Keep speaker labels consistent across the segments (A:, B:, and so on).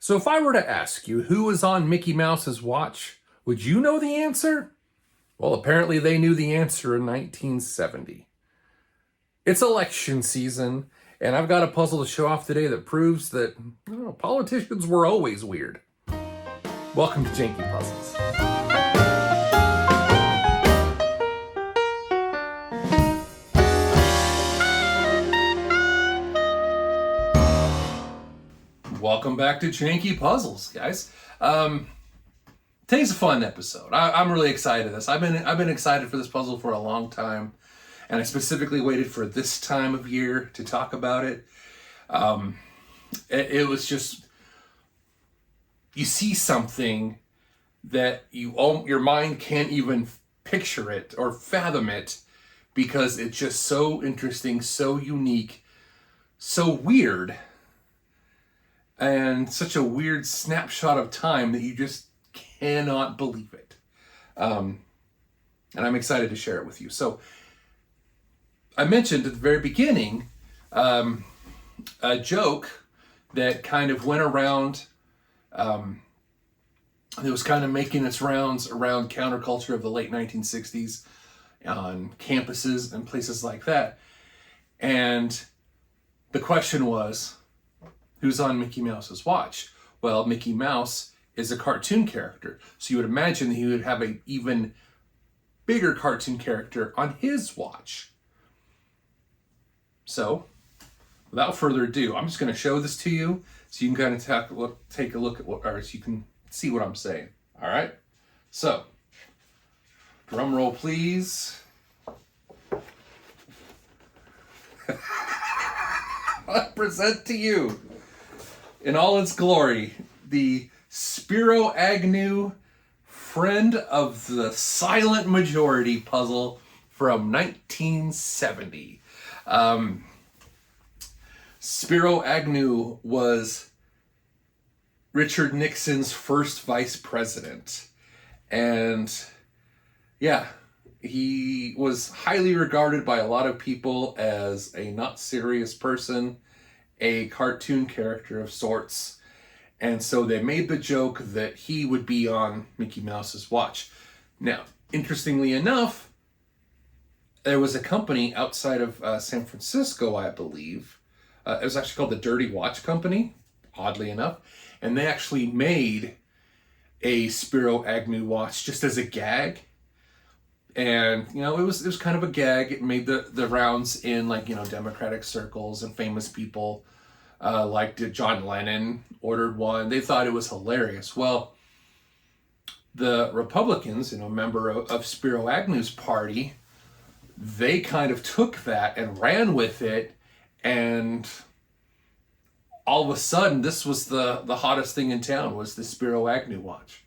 A: So if I were to ask you who was on Mickey Mouse's watch, would you know the answer? Well, apparently they knew the answer in 1970. It's election season, and I've got a puzzle to show off today that proves that politicians were always weird. Welcome to Janky Puzzles. Welcome back to Janky Puzzles, guys. Today's a fun episode. I'm really excited for this. I've been excited for this puzzle for a long time, and I specifically waited for this time of year to talk about it. It was just, you see something that your mind can't even picture it or fathom it because it's just so interesting, so unique, so weird. And such a weird snapshot of time that you just cannot believe it. And I'm excited to share it with you. So I mentioned at the very beginning a joke that kind of went around, it was kind of making its rounds around counterculture of the late 1960s on campuses and places like that. And the question was, who's on Mickey Mouse's watch? Well, Mickey Mouse is a cartoon character. So you would imagine that he would have an even bigger cartoon character on his watch. So, without further ado, I'm just going to show this to you so you can kind of take a look at or so you can see what I'm saying. All right? So, drum roll, please. I present to you, in all its glory, the Spiro Agnew Friend of the Silent Majority puzzle from 1970. Spiro Agnew was Richard Nixon's first vice president. And yeah, he was highly regarded by a lot of people as a not serious person, a cartoon character of sorts. And so they made the joke that he would be on Mickey Mouse's watch. Now, interestingly enough, there was a company outside of San Francisco, I believe. It was actually called the Dirty Watch Company, oddly enough. And they actually made a Spiro Agnew watch just as a gag. And, it was kind of a gag. It made the rounds in, Democratic circles, and famous people liked it. John Lennon ordered one. They thought it was hilarious. Well, the Republicans, a member of Spiro Agnew's party, they kind of took that and ran with it. And all of a sudden, this was the hottest thing in town, was the Spiro Agnew watch.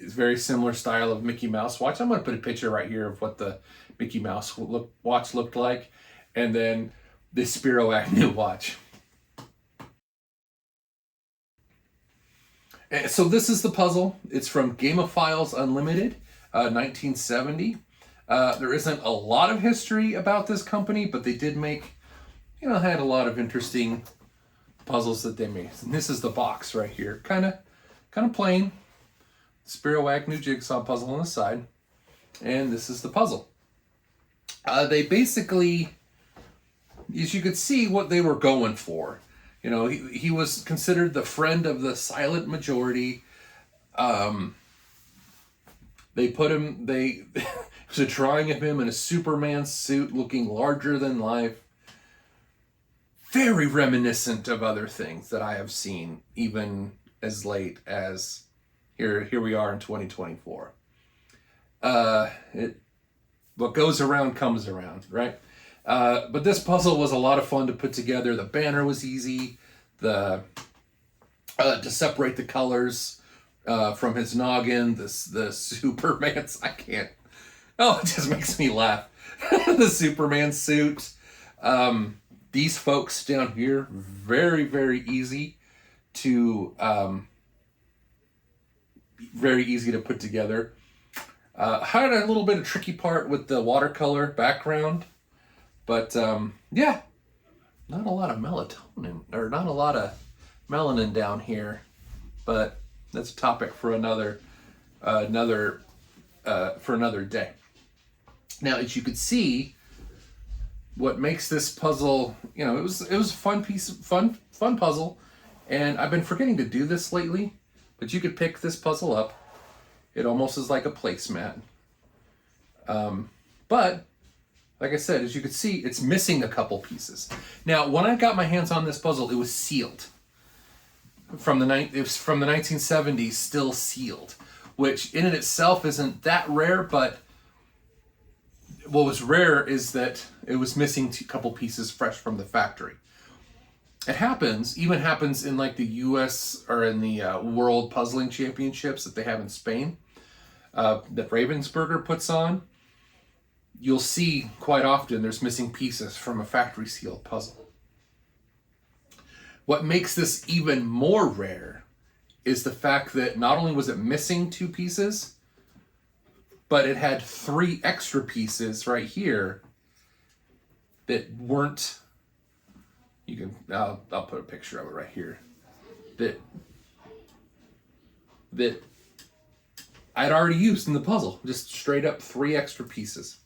A: It's very similar style of Mickey Mouse watch. I'm going to put a picture right here of what the Mickey Mouse watch looked like, and then the Spiro Agnew watch. And so this is the puzzle. It's from Gamophiles Unlimited, 1970. There isn't a lot of history about this company, but they did make, had a lot of interesting puzzles that they made. And this is the box right here, kind of plain. Spiro Agnew jigsaw puzzle on the side, and this is the puzzle. They basically, as you could see, what they were going for. He was considered the friend of the silent majority. It was a drawing of him in a Superman suit, looking larger than life. Very reminiscent of other things that I have seen, even as late as here we are in 2024. What goes around comes around, right? But this puzzle was a lot of fun to put together. The banner was easy. To separate the colors from his noggin. The Superman's, I can't. Oh, it just makes me laugh. The Superman suit. These folks down here, very, very easy to put together. Had a little bit of tricky part with the watercolor background, but not a lot of melatonin, or not a lot of melanin down here, but that's a topic for another day. Now, as you could see, what makes this puzzle, it was a fun puzzle, and I've been forgetting to do this lately, but you could pick this puzzle up. It almost is like a placemat. But like I said, as you can see, it's missing a couple pieces. Now, when I got my hands on this puzzle, it was sealed. It was from the 1970s, still sealed, which in and itself isn't that rare, but what was rare is that it was missing a couple pieces fresh from the factory. It even happens in like the US or in the World Puzzling Championships that they have in Spain, that Ravensburger puts on. You'll see quite often there's missing pieces from a factory sealed puzzle. What makes this even more rare is the fact that not only was it missing 2 pieces, but it had 3 extra pieces right here that weren't, I'll put a picture of it right here, that I'd already used in the puzzle, just straight up 3 extra pieces.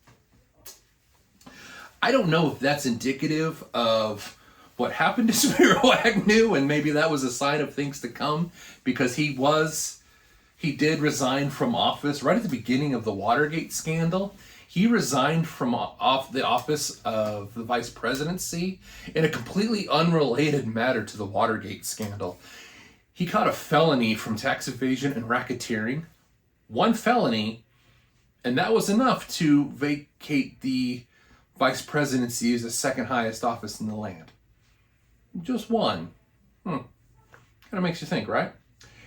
A: I don't know if that's indicative of what happened to Spiro Agnew, and maybe that was a sign of things to come, because he did resign from office right at the beginning of the Watergate scandal. He resigned from the office of the vice presidency in a completely unrelated matter to the Watergate scandal. He caught a felony from tax evasion and racketeering. 1 felony, and that was enough to vacate the vice presidency as the 2nd highest office in the land. Just 1. Kind of makes you think, right?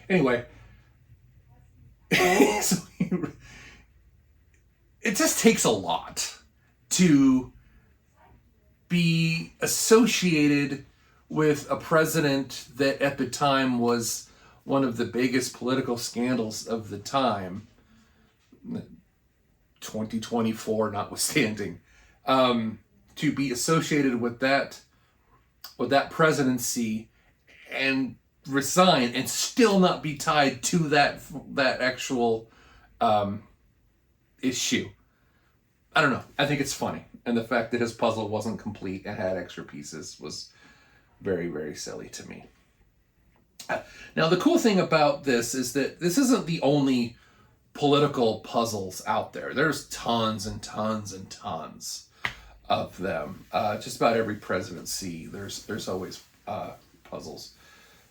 A: Anyway, so it just takes a lot to be associated with a president that at the time was one of the biggest political scandals of the time, 2024 notwithstanding, to be associated with that presidency and resign and still not be tied to that actual issue. I don't know. I think it's funny. And the fact that his puzzle wasn't complete and had extra pieces was very, very silly to me. Now, the cool thing about this is that this isn't the only political puzzles out there. There's tons and tons and tons of them. Just about every presidency, there's always puzzles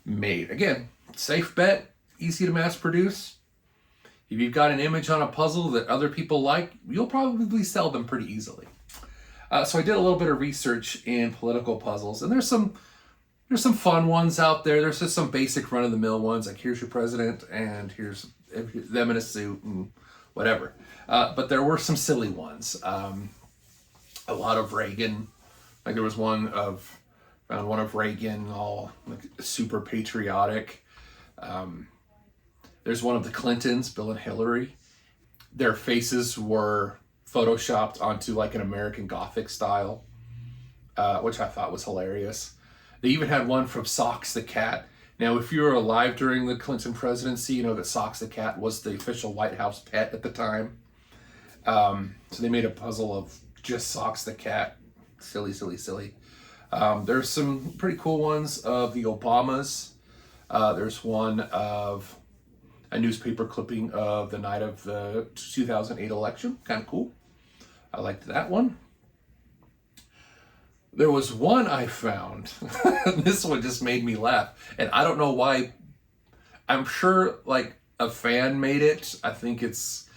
A: made. Again, safe bet, easy to mass produce. If you've got an image on a puzzle that other people like, you'll probably sell them pretty easily. So I did a little bit of research in political puzzles, and there's some fun ones out there. There's just some basic run-of-the-mill ones, like here's your president, and here's them in a suit, and whatever. But there were some silly ones. A lot of Reagan. Like there was found one of Reagan, all like super patriotic. There's one of the Clintons, Bill and Hillary. Their faces were photoshopped onto like an American Gothic style, which I thought was hilarious. They even had one from Socks the Cat. Now, if you were alive during the Clinton presidency, you know that Socks the Cat was the official White House pet at the time. So they made a puzzle of just Socks the Cat. Silly, silly, silly. There's some pretty cool ones of the Obamas. There's one of a newspaper clipping of the night of the 2008 election. Kind of cool. I liked that one. There was one I found. This one just made me laugh. And I don't know why. I'm sure like a fan made it. I think it's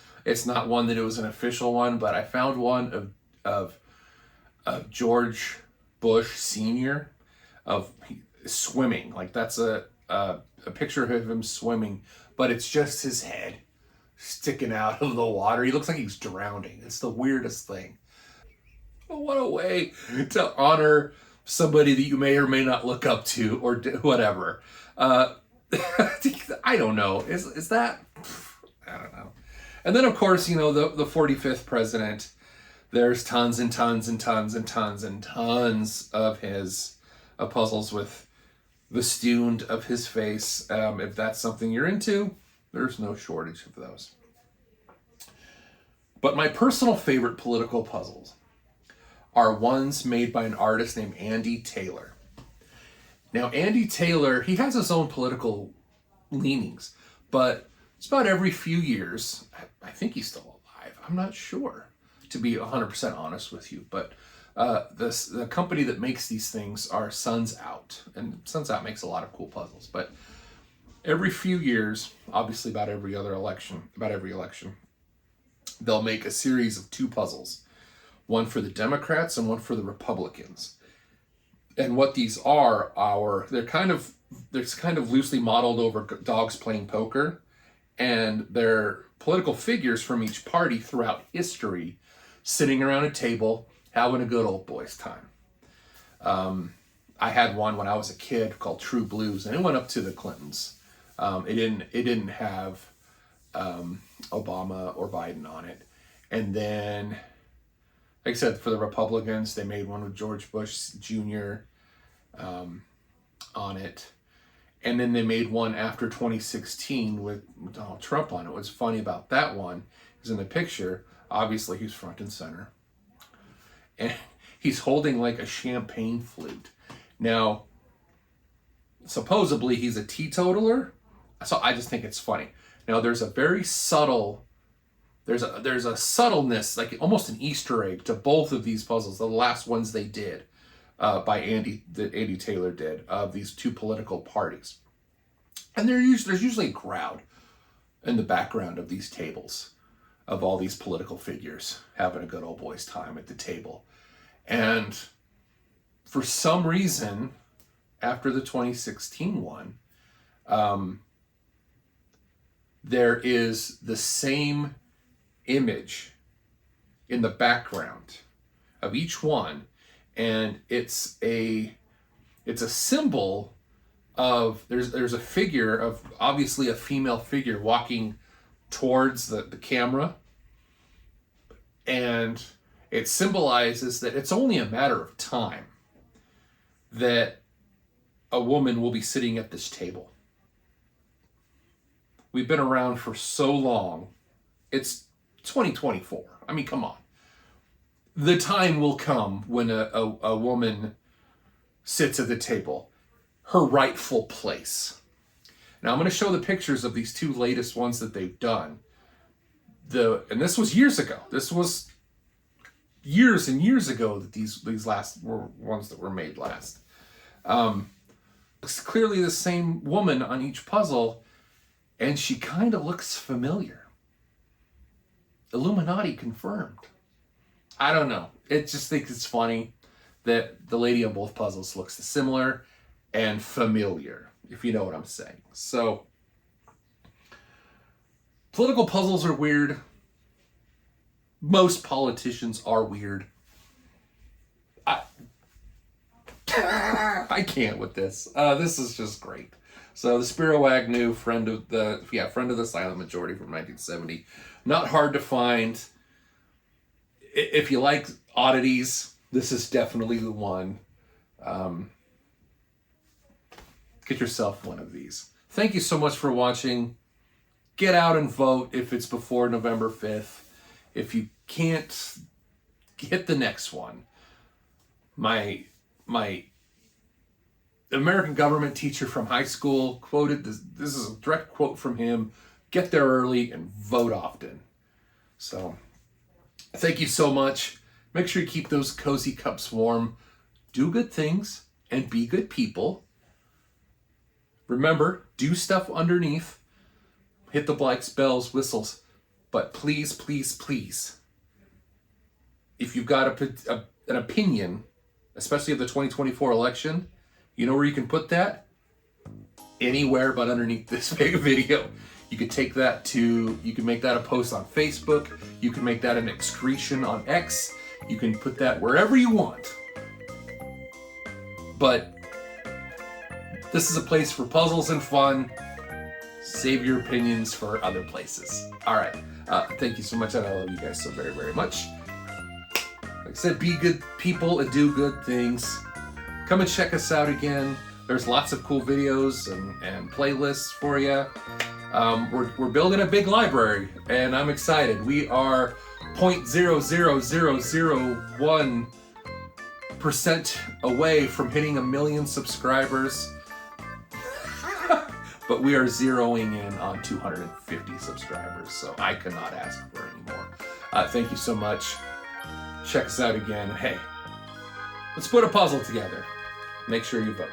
A: not one that it was an official one, but I found one of George Bush Sr. of swimming. Like that's a picture of him swimming, but it's just his head sticking out of the water. He looks like he's drowning. It's the weirdest thing. What a way to honor somebody that you may or may not look up to or whatever. I don't know. Is that? I don't know. And then, of course, the 45th president, there's tons and tons and tons and tons and tons of his puzzles with festooned of his face. If that's something you're into, there's no shortage of those. But my personal favorite political puzzles are ones made by an artist named Andy Taylor. Now, Andy Taylor, he has his own political leanings, but it's about every few years. I think he's still alive. I'm not sure, to be 100% honest with you. But the company that makes these things are Suns Out. And Suns Out makes a lot of cool puzzles. But every few years, obviously about every election, they'll make a series of 2 puzzles. One for the Democrats and one for the Republicans. And what these are they're kind of loosely modeled over dogs playing poker, and they're political figures from each party throughout history sitting around a table having a good old boys time. I had one when I was a kid called True Blues, and it went up to the Clintons. It didn't have Obama or Biden on it. And then, like I said, for the Republicans, they made one with George Bush Jr. On it. And then they made one after 2016 with Donald Trump on it. What's funny about that one is in the picture, obviously he's front and center. And he's holding like a champagne flute. Now, supposedly he's a teetotaler, so I just think it's funny. Now, there's a very subtle, there's a subtleness, like almost an Easter egg to both of these puzzles, the last ones they did. That Andy Taylor did, of these 2 political parties. And there's usually a crowd in the background of these tables of all these political figures having a good old boys time at the table. And for some reason, after the 2016 one, there is the same image in the background of each one. And it's a symbol of, there's a figure of, obviously a female figure walking towards the camera. And it symbolizes that it's only a matter of time that a woman will be sitting at this table. We've been around for so long. It's 2024. I mean, come on. The time will come when a woman sits at the table, her rightful place. Now, I'm going to show the pictures of these 2 latest ones that they've done. And this was years ago. This was years and years ago that these last were ones that were made last. It's clearly the same woman on each puzzle, and she kind of looks familiar. Illuminati confirmed. I don't know. It just think it's funny that the lady on both puzzles looks similar and familiar, if you know what I'm saying. So, political puzzles are weird. Most politicians are weird. I can't with this. This is just great. So the Spiro Agnew, friend of the silent majority from 1970. Not hard to find. If you like oddities, this is definitely the one. Get yourself one of these. Thank you so much for watching. Get out and vote if it's before November 5th. If you can't, get the next one. My American government teacher from high school quoted this. This is a direct quote from him. Get there early and vote often. So, thank you so much. Make sure you keep those cozy cups warm. Do good things and be good people. Remember, do stuff underneath. Hit the likes, bells, whistles. But please, please, please, if you've got an opinion, especially of the 2024 election, you know where you can put that? Anywhere but underneath this big video. You could take that you can make that a post on Facebook. You can make that an excretion on X. You can put that wherever you want. But this is a place for puzzles and fun. Save your opinions for other places. All right. Thank you so much, and I love you guys so very, very much. Like I said, be good people and do good things. Come and check us out again. There's lots of cool videos and playlists for you. We're building a big library, and I'm excited. We are 0.00001% away from hitting 1 million subscribers. But we are zeroing in on 250 subscribers, so I cannot ask for any more. Thank you so much. Check us out again. Hey, let's put a puzzle together. Make sure you vote.